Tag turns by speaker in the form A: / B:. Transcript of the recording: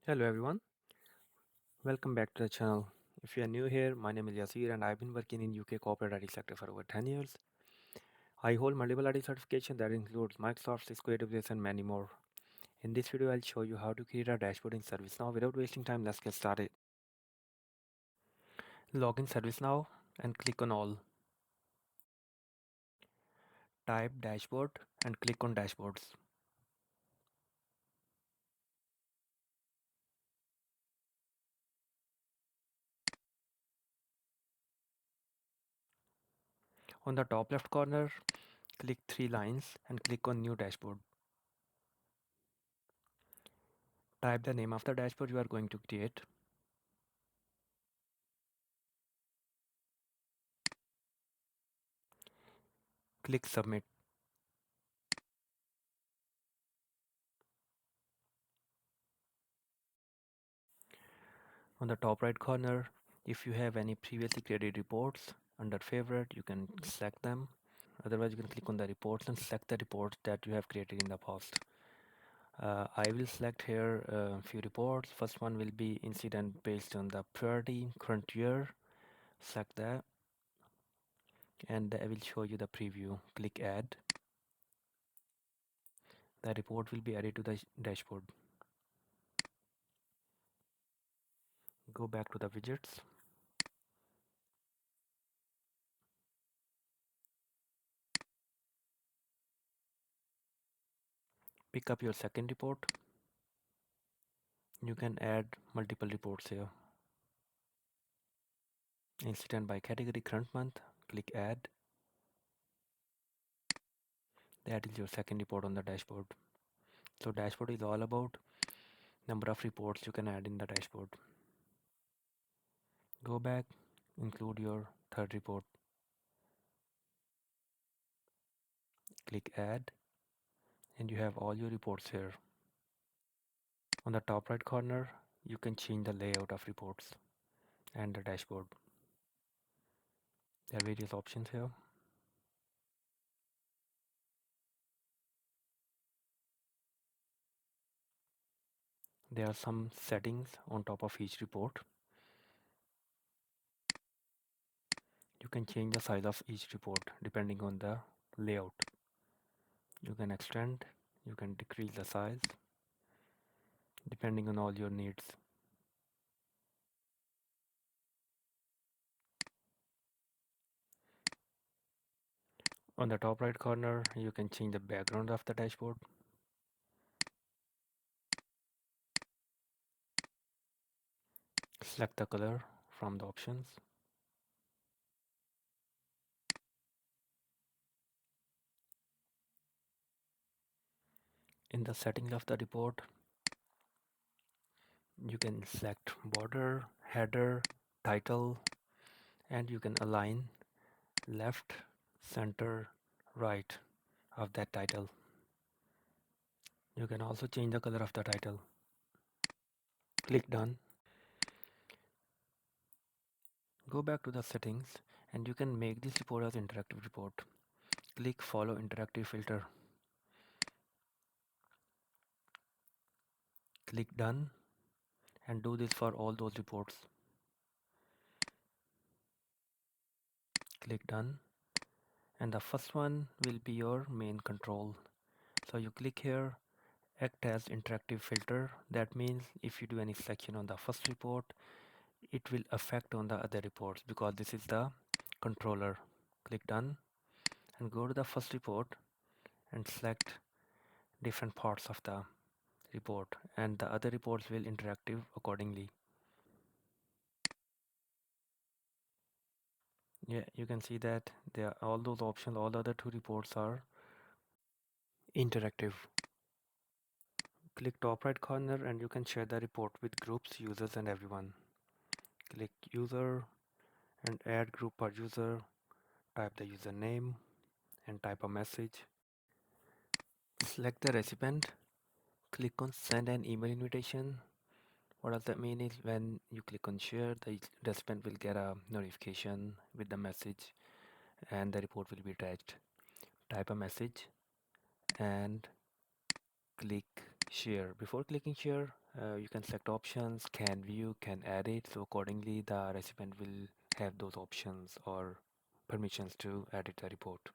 A: Hello everyone, welcome back to the channel. If you are new here, my name is Yasir and I've been working in UK corporate IT sector for over 10 years. I hold multiple IT certifications that includes Microsoft, Cisco, AWS and many more. In this video, I'll show you how to create a dashboard in ServiceNow. Without wasting time, let's get started. Log in ServiceNow and click on All. Type Dashboard and click on Dashboards. On the top left corner, click three lines and click on New Dashboard. Type the name of the dashboard you are going to create. Click Submit. On the top right corner, if you have any previously created reports under favorite, you can select them. Otherwise, you can click on the reports and select the reports that you have created in the past. I will select here a few reports. First one will be incident based on the priority current year. Select that and I will show you the preview. Click add. The report will be added to the dashboard. Go back to the widgets. Pick up your second report. You can add multiple reports here. Incident by category current month. Click add. That is your second report on the dashboard. So dashboard is all about number of reports you can add in the dashboard. Go back, include your third report. Click add and you have all your reports here. On the top right corner, you can change the layout of reports and the dashboard. There are various options here. There are some settings on top of each report. You can change the size of each report depending on the layout. You can extend, you can decrease the size depending on all your needs. On the top right corner, you can change the background of the dashboard. Select the color from the options. In the settings of the report, you can select border, header, title, and you can align left, center, right of that title. You can also change the color of the title. Click done. Go back to the settings and you can make this report as interactive report. Click follow interactive filter. Click done and do this for all those reports. Click done and the first one will be your main control. So you click here, act as interactive filter. That means if you do any selection on the first report, it will affect on the other reports because this is the controller. Click done and go to the first report and select different parts of the report and the other reports will interactive accordingly. Yeah, you can see that there are all those options, all the other two reports are interactive. Click top right corner and you can share the report with groups, users and everyone. Click user and add group per user. Type the username and type a message. Select the recipient. Click on send an email invitation. What does that mean is when you click on share, the recipient will get a notification with the message and the report will be attached. Type a message and click share. Before clicking share, You can select options, can view, can edit. So accordingly, the recipient will have those options or permissions to edit the report.